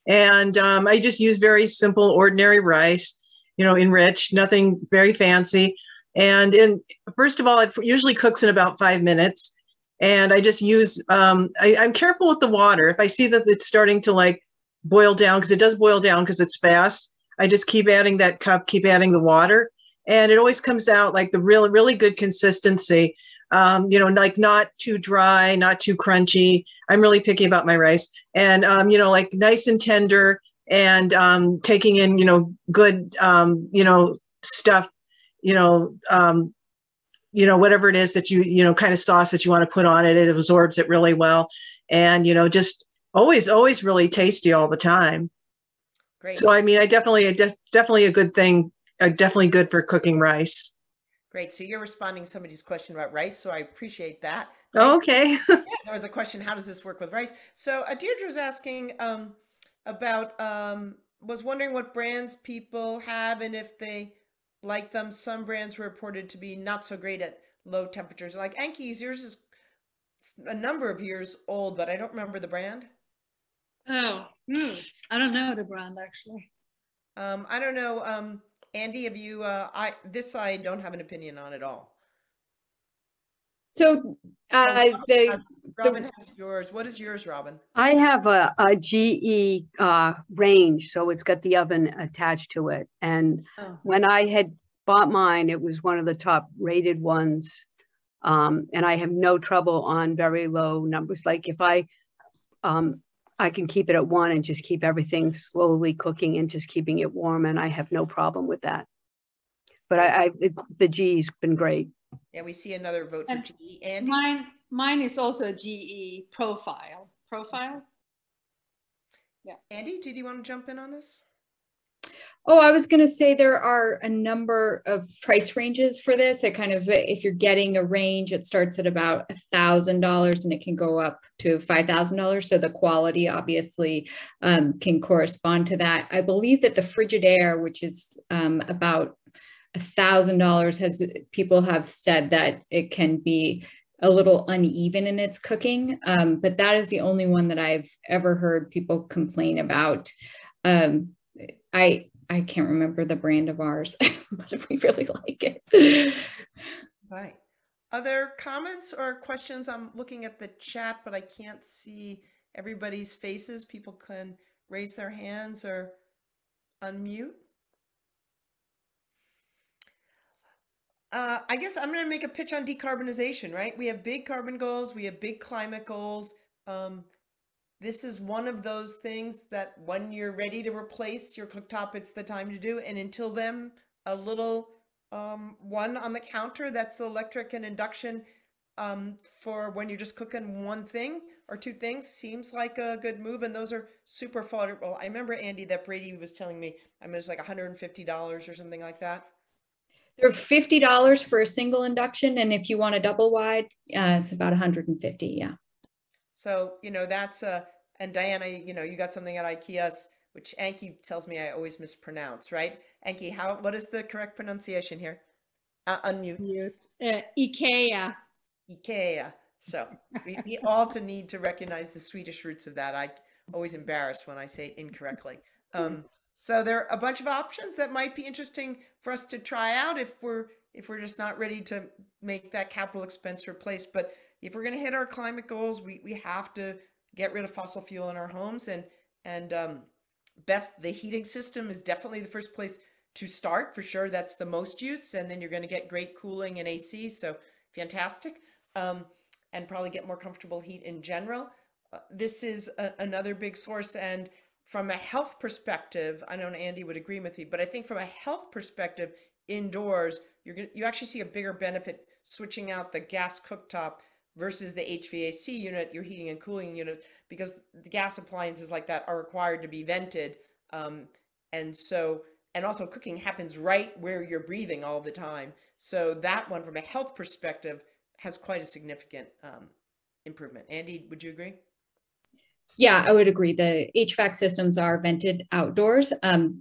And I just use very simple, ordinary rice, you know, enriched, nothing very fancy. And first of all, it usually cooks in about 5 minutes. And I just use, I'm careful with the water. If I see that it's starting to like boil down, because it does boil down because it's fast, I just keep adding that cup, keep adding the water. And it always comes out like the really good consistency, you know, like not too dry, not too crunchy. I'm really picky about my rice, and, you know, like nice and tender, and taking in, you know, good, you know, stuff, you know, whatever it is that you know, kind of sauce that you want to put on it, it absorbs it really well. And, you know, just always really tasty all the time. Great. So, I mean, definitely a good thing. Definitely good for cooking rice. Great. So you're responding to somebody's question about rice. So I appreciate that. Okay. Yeah, there was a question, how does this work with rice? So Deirdre's asking about, was wondering what brands people have and if they like them. Some brands were reported to be not so great at low temperatures. Like Anki's, yours is a number of years old, but I don't remember the brand. Oh, I don't know the brand actually. I don't know. Andy, have you, I don't have an opinion on at all. So Robin has yours. What is yours, Robin? I have a GE range, so it's got the oven attached to it. And when I had bought mine, it was one of the top rated ones. And I have no trouble on very low numbers. Like if I can keep it at 1 and just keep everything slowly cooking and just keeping it warm, and I have no problem with that. But the G's been great. Yeah, we see another vote for And GE. Andy? Mine is also a GE profile. Yeah. Andy, did you want to jump in on this? Oh, I was going to say there are a number of price ranges for this. It kind of, if you're getting a range, it starts at about $1,000 and it can go up to $5,000. So the quality obviously can correspond to that. I believe that the Frigidaire, which is about $1,000, has people have said that it can be a little uneven in its cooking, but that is the only one that I've ever heard people complain about. I can't remember the brand of ours, but we really like it. Right. Other comments or questions? I'm looking at the chat, but I can't see everybody's faces. People can raise their hands or unmute. I guess I'm going to make a pitch on decarbonization, right? We have big carbon goals. We have big climate goals. This is one of those things that when you're ready to replace your cooktop, it's the time to do. And until then, a little one on the counter that's electric and induction for when you're just cooking one thing or two things seems like a good move. And those are super affordable. I remember, Andy, that Brady was telling me, I mean, it's like $150 or something like that. They're $50 for a single induction. And if you want a double wide, it's about $150. Yeah. So, you know, that's and Diana, you know, you got something at IKEA's, which Anki tells me I always mispronounce, right? Anki, what is the correct pronunciation here? Unmute. IKEA. IKEA. So we all need to recognize the Swedish roots of that. I always embarrassed when I say it incorrectly. So there are a bunch of options that might be interesting for us to try out if we're just not ready to make that capital expense replace. But if we're going to hit our climate goals, we have to get rid of fossil fuel in our homes. And Beth, the heating system is definitely the first place to start for sure. That's the most use, and then you're going to get great cooling and AC. So fantastic, and probably get more comfortable heat in general. This is another big source, and from a health perspective, I know Andy would agree with me, but I think from a health perspective, indoors, you actually see a bigger benefit switching out the gas cooktop versus the HVAC unit, your heating and cooling unit, because the gas appliances like that are required to be vented. And also cooking happens right where you're breathing all the time. So that one from a health perspective has quite a significant improvement. Andy, would you agree? Yeah, I would agree. The HVAC systems are vented outdoors.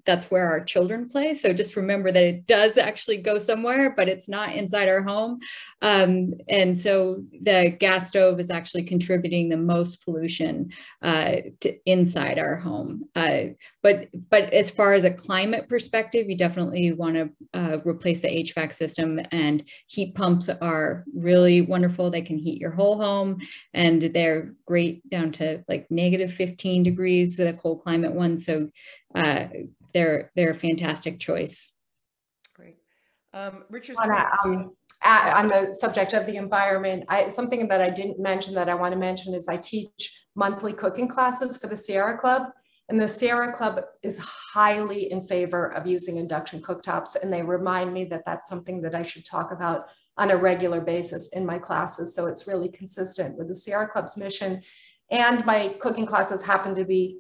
That's where our children play. So just remember that it does actually go somewhere, but it's not inside our home. And so the gas stove is actually contributing the most pollution to inside our home. But as far as a climate perspective, you definitely want to replace the HVAC system, and heat pumps are really wonderful. They can heat your whole home, and they're great down to like -15 degrees, the cold climate ones. So they're a fantastic choice. Great. Richard, on the subject of the environment, something that I didn't mention that I want to mention is I teach monthly cooking classes for the Sierra Club. And the Sierra Club is highly in favor of using induction cooktops. And they remind me that that's something that I should talk about on a regular basis in my classes. So it's really consistent with the Sierra Club's mission. And my cooking classes happen to be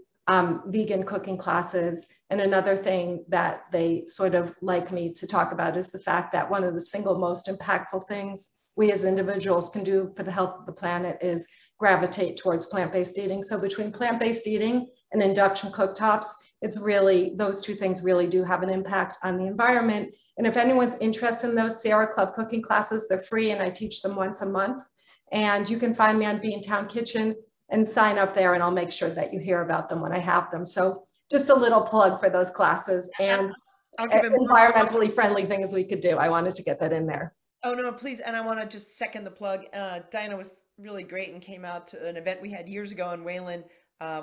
vegan cooking classes. And another thing that they sort of like me to talk about is the fact that one of the single most impactful things we as individuals can do for the health of the planet is gravitate towards plant-based eating. So between plant-based eating and induction cooktops, it's really, those two things really do have an impact on the environment. And if anyone's interested in those Sierra Club cooking classes, they're free and I teach them once a month. And you can find me on Beantown Kitchen and sign up there, and I'll make sure that you hear about them when I have them. So just a little plug for those classes and environmentally friendly things we could do. I wanted to get that in there. Oh, no, please. And I want to just second the plug. Diana was really great and came out to an event we had years ago in Wayland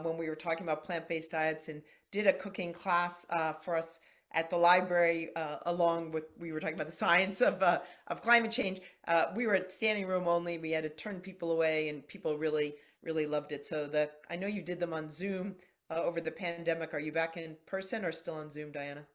when we were talking about plant-based diets, and did a cooking class for us at the library along with, we were talking about the science of climate change. We were at standing room only. We had to turn people away, and people really loved it. So I know you did them on Zoom over the pandemic. Are you back in person or still on Zoom, Diana?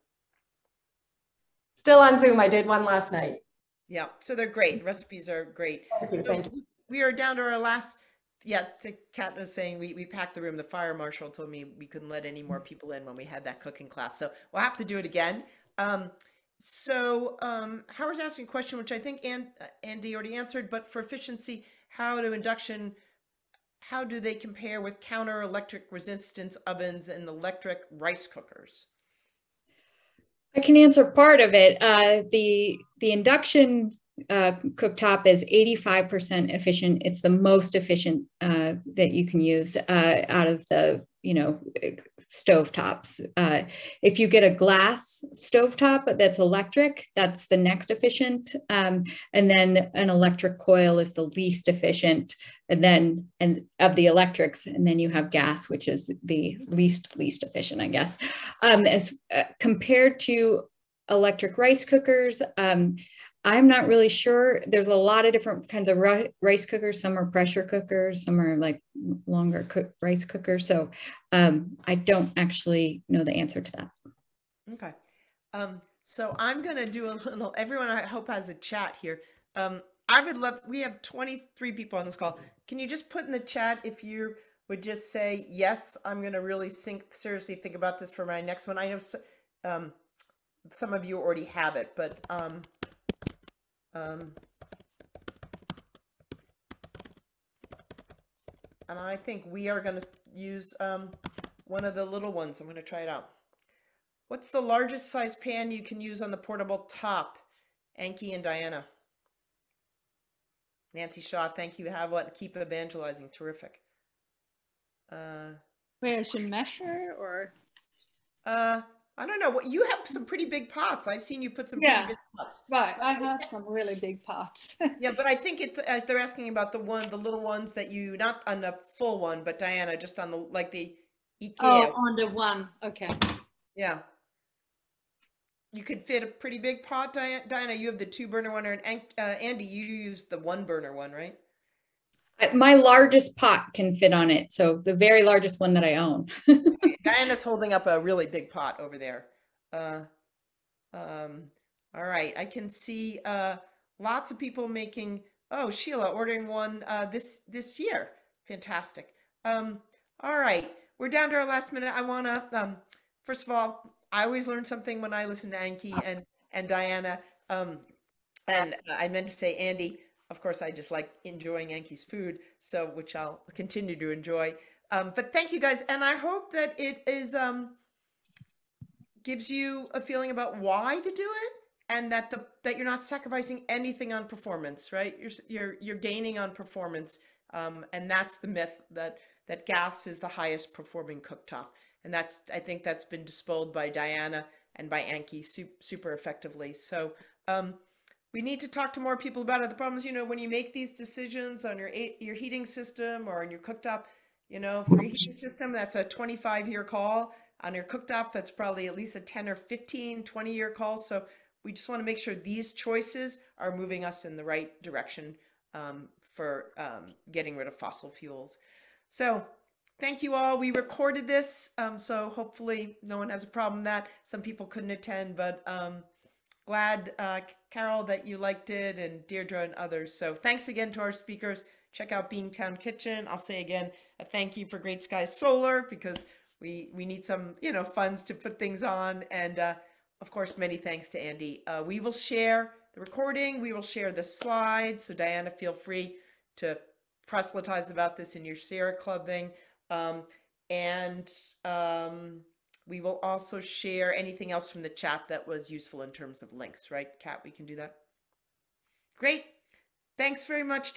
Still on Zoom. I did one last night. Yeah, so they're great. The recipes are great. Thank you. We are down to our last, yeah, Kat was saying we packed the room. The fire marshal told me we couldn't let any more people in when we had that cooking class. So we'll have to do it again. Howard's asking a question, which I think Andy already answered, but for efficiency, how do they compare with counter electric resistance ovens and electric rice cookers? I can answer part of it. The induction cooktop is 85% efficient. It's the most efficient that you can use out of the stovetops. If you get a glass stovetop that's electric, that's the next efficient, and then an electric coil is the least efficient, and of the electrics, and then you have gas, which is the least efficient, I guess. As compared to electric rice cookers, I'm not really sure. There's a lot of different kinds of rice cookers. Some are pressure cookers, some are like longer rice cookers. So I don't actually know the answer to that. Okay. So I'm going to do a little, everyone I hope has a chat here. I would love, we have 23 people on this call. Can you just put in the chat if you would just say, yes, I'm going to really seriously think about this for my next one. I know some of you already have it, but and I think we are going to use one of the little ones. I'm going to try it out. What's the largest size pan you can use on the portable top? Anki and Diana. Nancy Shaw, thank you. Have what? Keep evangelizing. Terrific. Wait, I should measure or? I don't know. What you have some pretty big pots. I've seen you put some pretty big pots. Right, I have some really big pots. Yeah, but I think they're asking about the little ones that you, not on the full one, but Diana, just on the the IKEA. Oh, on the one. Okay. Yeah. You could fit a pretty big pot, Diana. You have the 2-burner one, and Andy, you use the 1-burner one, right? My largest pot can fit on it, so the very largest one that I own. Diana's holding up a really big pot over there. All right, I can see lots of people making. Oh, Sheila ordering one this year. Fantastic. All right, we're down to our last minute. I want to first of all, I always learn something when I listen to Anki and Diana. And I meant to say Andy. Of course, I just like enjoying Anki's food, so which I'll continue to enjoy. But thank you guys, and I hope that it is gives you a feeling about why to do it, and that you're not sacrificing anything on performance, right? You're gaining on performance, and that's the myth that gas is the highest performing cooktop, and I think that's been dispelled by Diana and by Anki super effectively. So we need to talk to more people about it. The problem is, when you make these decisions on your heating system or on your cooktop, for your heating system, that's a 25-year call. On your cooktop, that's probably at least a 10 or 15, 20-year call. So we just want to make sure these choices are moving us in the right direction for getting rid of fossil fuels. So thank you all. We recorded this, so hopefully no one has a problem with that. Some people couldn't attend, but glad, Carol, that you liked it, and Deirdre and others. So thanks again to our speakers. Check out Beantown Kitchen. I'll say again, a thank you for Great Skies Solar, because we need some, funds to put things on. And of course, many thanks to Andy. We will share the recording. We will share the slides. So Diana, feel free to proselytize about this in your Sierra Club thing. We will also share anything else from the chat that was useful in terms of links, right, Kat? We can do that. Great. Thanks very much.